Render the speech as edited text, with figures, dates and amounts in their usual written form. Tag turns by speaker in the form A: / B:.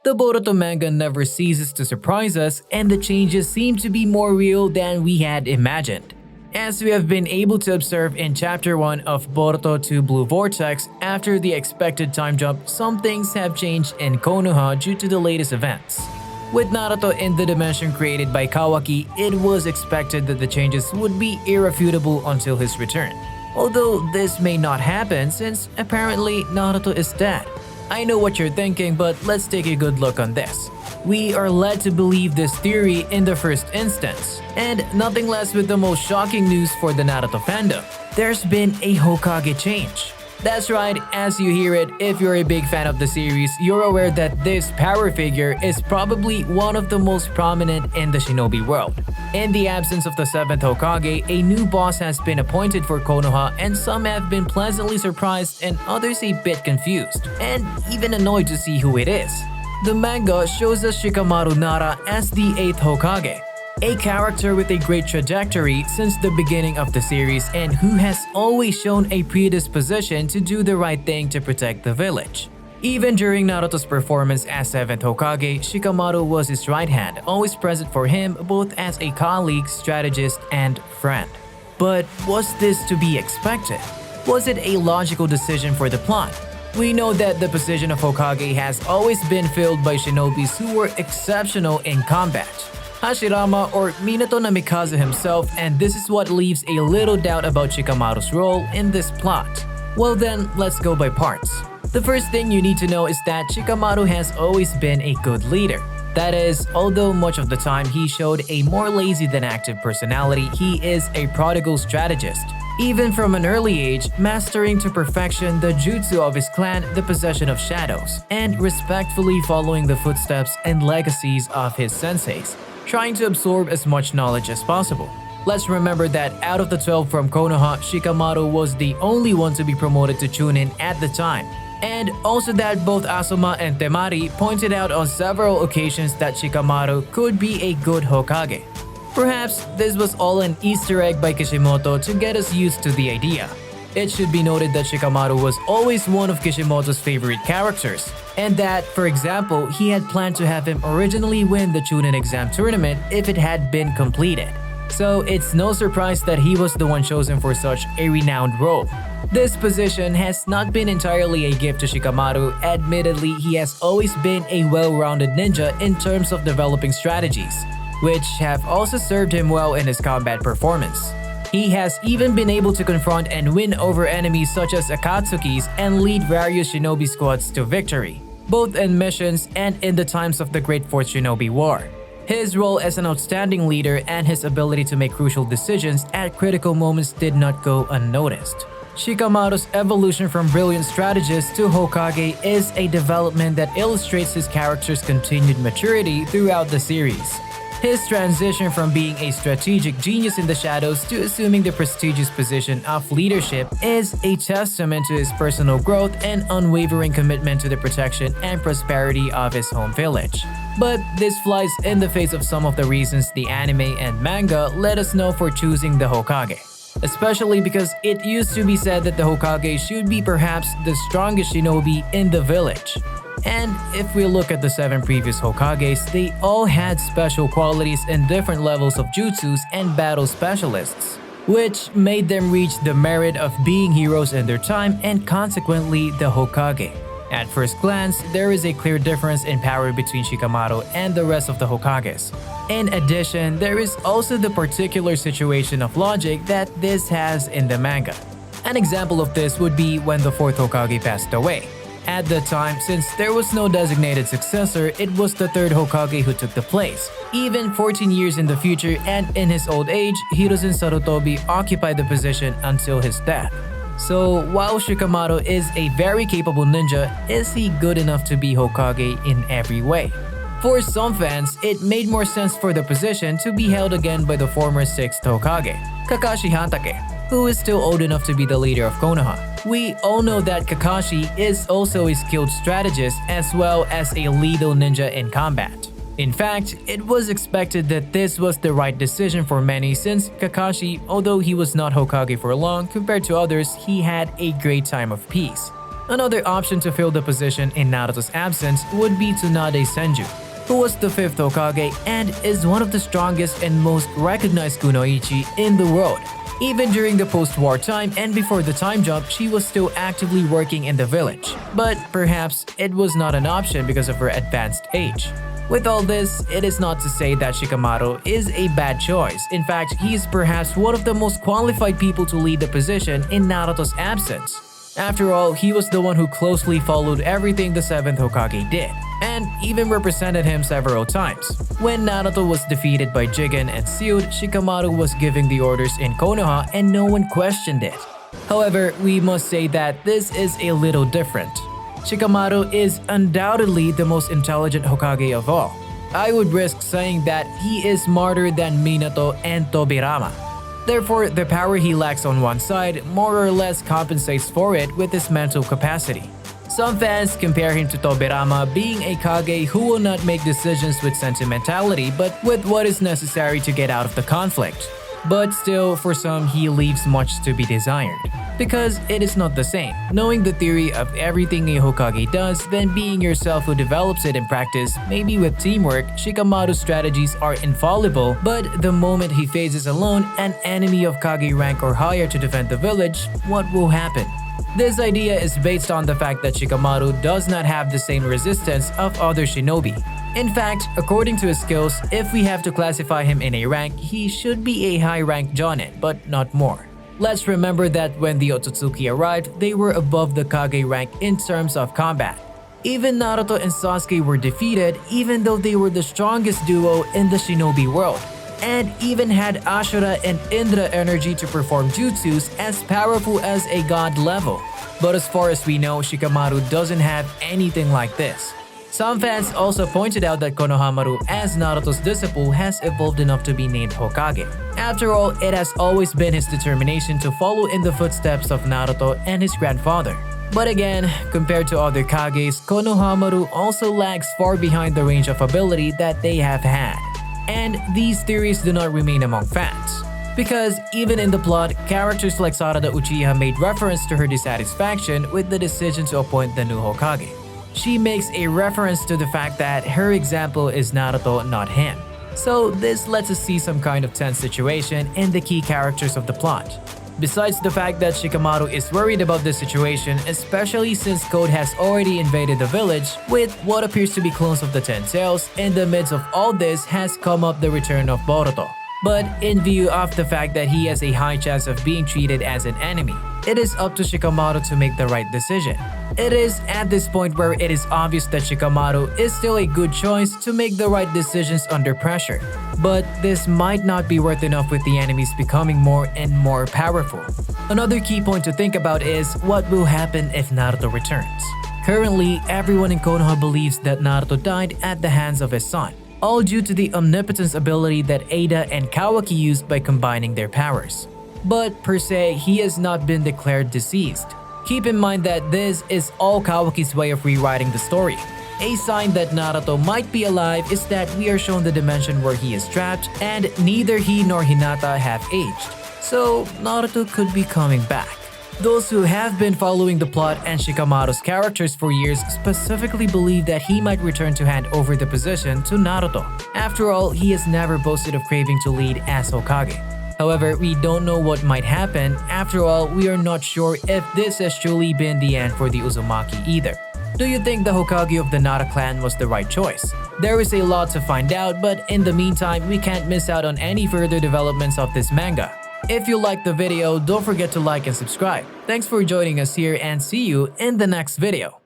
A: The Boruto manga never ceases to surprise us, and the changes seem to be more real than we had imagined. As we have been able to observe in Chapter 1 of Boruto Blue Vortex, after the expected time jump, some things have changed in Konoha due to the latest events. With Naruto in the dimension created by Kawaki, it was expected that the changes would be irrefutable until his return. Although this may not happen since apparently Naruto is dead. I know what you're thinking, but let's take a good look on this. We are led to believe this theory in the first instance, and nothing less with the most shocking news for the Naruto fandom. There's been a Hokage change. That's right, as you hear it, if you're a big fan of the series, you're aware that this power figure is probably one of the most prominent in the Shinobi world. In the absence of the 7th Hokage, a new boss has been appointed for Konoha, and some have been pleasantly surprised and others a bit confused, and even annoyed to see who it is. The manga shows us Shikamaru Nara as the 8th Hokage, a character with a great trajectory since the beginning of the series and who has always shown a predisposition to do the right thing to protect the village. Even during Naruto's performance as 7th Hokage, Shikamaru was his right hand, always present for him both as a colleague, strategist, and friend. But was this to be expected? Was it a logical decision for the plot? We know that the position of Hokage has always been filled by shinobis who were exceptional in combat. Hashirama or Minato Namikaze himself, and this is what leaves a little doubt about Shikamaru's role in this plot. Well then, let's go by parts. The first thing you need to know is that Shikamaru has always been a good leader. That is, although much of the time he showed a more lazy than active personality, he is a prodigal strategist. Even from an early age, mastering to perfection the jutsu of his clan, the possession of shadows, and respectfully following the footsteps and legacies of his senseis, trying to absorb as much knowledge as possible. Let's remember that out of the 12 from Konoha, Shikamaru was the only one to be promoted to Chunin at the time. And also that both Asuma and Temari pointed out on several occasions that Shikamaru could be a good Hokage. Perhaps this was all an Easter egg by Kishimoto to get us used to the idea. It should be noted that Shikamaru was always one of Kishimoto's favorite characters, and that, for example, he had planned to have him originally win the Chunin exam tournament if it had been completed. So it's no surprise that he was the one chosen for such a renowned role. This position has not been entirely a gift to Shikamaru. Admittedly, he has always been a well-rounded ninja in terms of developing strategies, which have also served him well in his combat performance. He has even been able to confront and win over enemies such as Akatsukis and lead various shinobi squads to victory, both in missions and in the times of the Great Fourth Shinobi War. His role as an outstanding leader and his ability to make crucial decisions at critical moments did not go unnoticed. Shikamaru's evolution from brilliant strategist to Hokage is a development that illustrates his character's continued maturity throughout the series. His transition from being a strategic genius in the shadows to assuming the prestigious position of leadership is a testament to his personal growth and unwavering commitment to the protection and prosperity of his home village. But this flies in the face of some of the reasons the anime and manga let us know for choosing the Hokage. Especially because it used to be said that the Hokage should be perhaps the strongest shinobi in the village. And if we look at the 7 previous Hokages, they all had special qualities in different levels of jutsus and battle specialists, which made them reach the merit of being heroes in their time and consequently the Hokage. At first glance, there is a clear difference in power between Shikamaru and the rest of the Hokages. In addition, there is also the particular situation of logic that this has in the manga. An example of this would be when the 4th Hokage passed away. At the time, since there was no designated successor, it was the 3rd Hokage who took the place. Even 14 years in the future and in his old age, Hiruzen Sarutobi occupied the position until his death. So, while Shikamaru is a very capable ninja, is he good enough to be Hokage in every way? For some fans, it made more sense for the position to be held again by the former 6th Hokage, Kakashi Hatake, who is still old enough to be the leader of Konoha. We all know that Kakashi is also a skilled strategist as well as a lethal ninja in combat. In fact, it was expected that this was the right decision for many since Kakashi, although he was not Hokage for long compared to others, he had a great time of peace. Another option to fill the position in Naruto's absence would be Tsunade Senju, who was the 5th Hokage and is one of the strongest and most recognized kunoichi in the world. Even during the post-war time and before the time jump, she was still actively working in the village. But perhaps it was not an option because of her advanced age. With all this, it is not to say that Shikamaru is a bad choice. In fact, he is perhaps one of the most qualified people to lead the position in Naruto's absence. After all, he was the one who closely followed everything the 7th Hokage did, and even represented him several times. When Naruto was defeated by Jigen and sealed, Shikamaru was giving the orders in Konoha and no one questioned it. However, we must say that this is a little different. Shikamaru is undoubtedly the most intelligent Hokage of all. I would risk saying that he is smarter than Minato and Tobirama. Therefore, the power he lacks on one side more or less compensates for it with his mental capacity. Some fans compare him to Tobirama, being a Kage who will not make decisions with sentimentality but with what is necessary to get out of the conflict. But still, for some, he leaves much to be desired. Because it is not the same, knowing the theory of everything a Hokage does than being yourself who develops it in practice. Maybe with teamwork, Shikamaru's strategies are infallible, but the moment he faces alone an enemy of Kage rank or higher to defend the village, what will happen? This idea is based on the fact that Shikamaru does not have the same resistance of other shinobi. In fact, according to his skills, if we have to classify him in a rank, he should be a high-ranked jonin, but not more. Let's remember that when the Otsutsuki arrived, they were above the Kage rank in terms of combat. Even Naruto and Sasuke were defeated even though they were the strongest duo in the shinobi world, and even had Ashura and Indra energy to perform jutsus as powerful as a god level. But as far as we know, Shikamaru doesn't have anything like this. Some fans also pointed out that Konohamaru, as Naruto's disciple, has evolved enough to be named Hokage. After all, it has always been his determination to follow in the footsteps of Naruto and his grandfather. But again, compared to other Kages, Konohamaru also lags far behind the range of ability that they have had. And these theories do not remain among fans. Because even in the plot, characters like Sarada Uchiha made reference to her dissatisfaction with the decision to appoint the new Hokage. She makes a reference to the fact that her example is Naruto, not him. So this lets us see some kind of tense situation in the key characters of the plot. Besides the fact that Shikamaru is worried about this situation, especially since Code has already invaded the village with what appears to be clones of the Ten Tails, in the midst of all this has come up the return of Boruto. But in view of the fact that he has a high chance of being treated as an enemy, it is up to Shikamaru to make the right decision. It is at this point where it is obvious that Shikamaru is still a good choice to make the right decisions under pressure. But this might not be worth enough with the enemies becoming more and more powerful. Another key point to think about is what will happen if Naruto returns. Currently, everyone in Konoha believes that Naruto died at the hands of his son, all due to the omnipotence ability that Ada and Kawaki used by combining their powers. But per se, he has not been declared deceased. Keep in mind that this is all Kawaki's way of rewriting the story. A sign that Naruto might be alive is that we are shown the dimension where he is trapped and neither he nor Hinata have aged. So Naruto could be coming back. Those who have been following the plot and Shikamaru's characters for years specifically believe that he might return to hand over the position to Naruto. After all, he has never boasted of craving to lead as Hokage. However, we don't know what might happen. After all, we are not sure if this has truly been the end for the Uzumaki either. Do you think the Hokage of the Nara clan was the right choice? There is a lot to find out, but in the meantime, we can't miss out on any further developments of this manga. If you liked the video, don't forget to like and subscribe. Thanks for joining us here and see you in the next video.